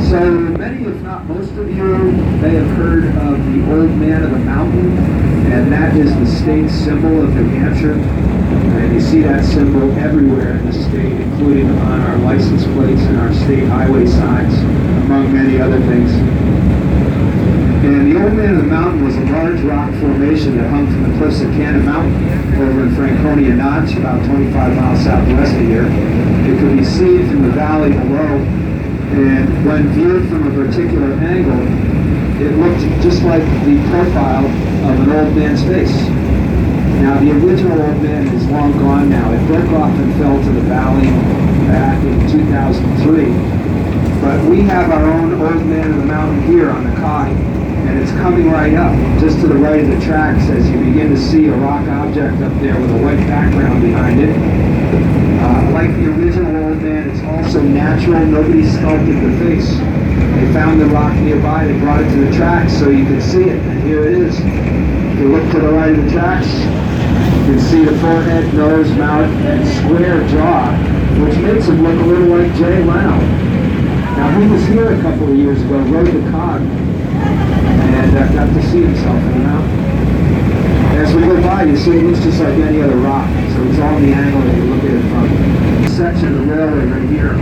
So many, if not most of you, may have heard of the Old Man of the Mountain, and that is the state symbol of New Hampshire. And you see that symbol everywhere in the state, including on our license plates and our state highway signs, among many other things. And the Old Man of the Mountain was a large rock formation that hung from the cliffs of Cannon Mountain over in Franconia Notch, about 25 miles southwest of here. It could be seen from the valley below, and when viewed from a particular angle, it looked just like the profile of an old man's face. Now, the original Old Man is long gone now. It broke off and fell to the valley back in 2003. But we have our own Old Man of the Mountain here on the Cog, and it's coming right up, just to the right of the tracks, as you begin to see a rock object up there with a white background behind it. Like the original Old Man, it's also natural. Nobody sculpted the face. They found the rock nearby, they brought it to the tracks so you could see it, and here it is. If you look to the right of the tracks, you can see the forehead, nose, mouth, and square jaw, which makes him look a little like Jay Leno. Now, he was here a couple of years ago, rode the Cog, and got to see himself in the mountain. As we go by, you see it looks just like any other rock, so it's all the angle that you look at it from. This section of the railway right here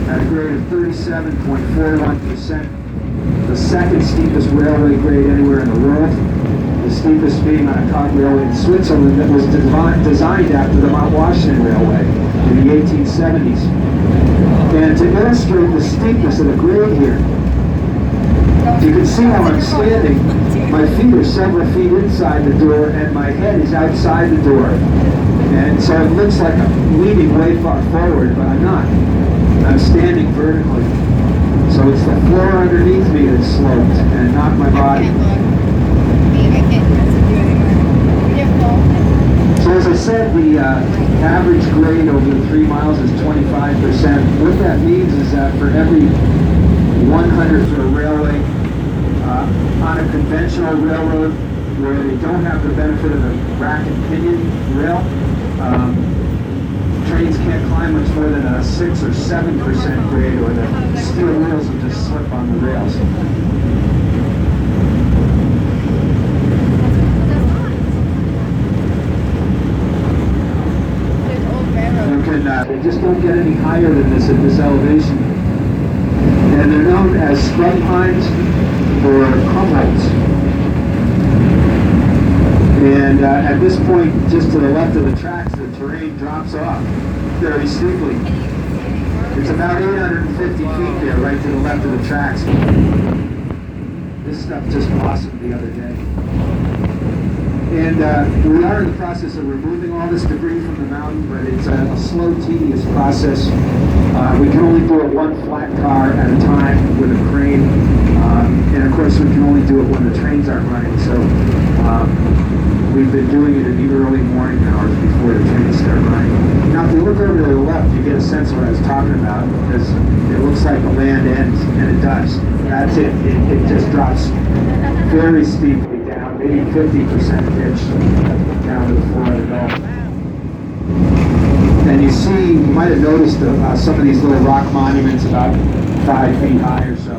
at a grade of 37.41%, the second steepest railway grade anywhere in the world, the steepest being on a cog railway in Switzerland that was designed after the Mount Washington Railway in the 1870s. And to illustrate the steepness of the grade here, you can see how I'm standing. My feet are several feet inside the door and my head is outside the door. And so it looks like I'm leaning way far forward, but I'm not. I'm standing vertically. So it's the floor underneath me that's sloped and not my body. So as I said, the average grade over the 3 miles is 25%. What that means is that for every 100 for a railway, on a conventional railroad where they don't have the benefit of the rack and pinion rail, trains can't climb much more than a 6 or 7% grade, or the steel wheels will just slip on the rails. They just don't get any higher than this at this elevation. And they're known as scrub pines or crumholts. And at this point, just to the left of the tracks, the terrain drops off very steeply. It's about 850 feet there, right to the left of the tracks. This stuff just blossomed the other day. And we are in the process of removing all this debris from the mountain, but it's a slow, tedious process. We can only do it one flat car at a time with a crane. And of course, we can only do it when the trains aren't running. So we've been doing it in the early morning hours before the trains start running. Now, if you look over to the left, you get a sense of what I was talking about, because it looks like the land ends, and it does. That's it. It just drops very steeply down, maybe 50% pitch down to the floor of the gulf. And you see, you might have noticed some of these little rock monuments about 5 feet high or so.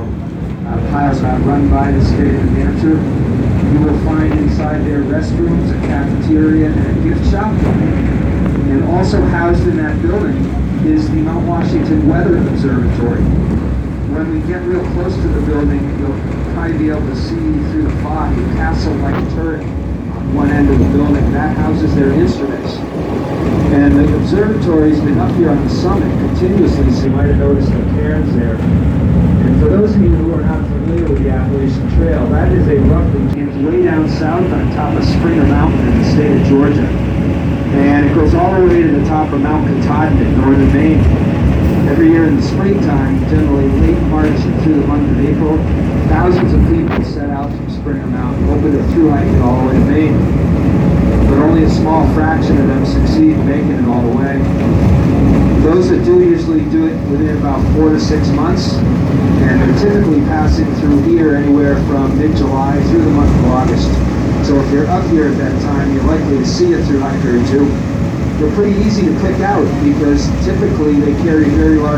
Piles about run by the state of New Hampshire. You will find inside there restrooms, a cafeteria, and a gift shop. And also housed in that building is the Mount Washington Weather Observatory. When we get real close to the building, you'll probably be able to see through the fog a castle-like turret on one end of the building. That houses their instruments. And the observatory's been up here on the summit continuously, so you might have noticed the cairns there. And for those of you who are not familiar with the Appalachian Trail, that is a roughly way down south on top of Springer Mountain in the state of Georgia. And it goes all the way to the top of Mount Katahdin in northern Maine. Every year in the springtime, generally late March and through the month of April, thousands of people set out from Springer Mountain, hoping to thru-hike it all the way to Maine. But only a small fraction of them succeed in making it all the way. Those that do usually do it within about 4 to 6 months, and they're typically passing through here anywhere from mid-July through the month of August. So if you're up here at that time, you're likely to see a thru-hiker or two. They're pretty easy to pick out because typically they carry very large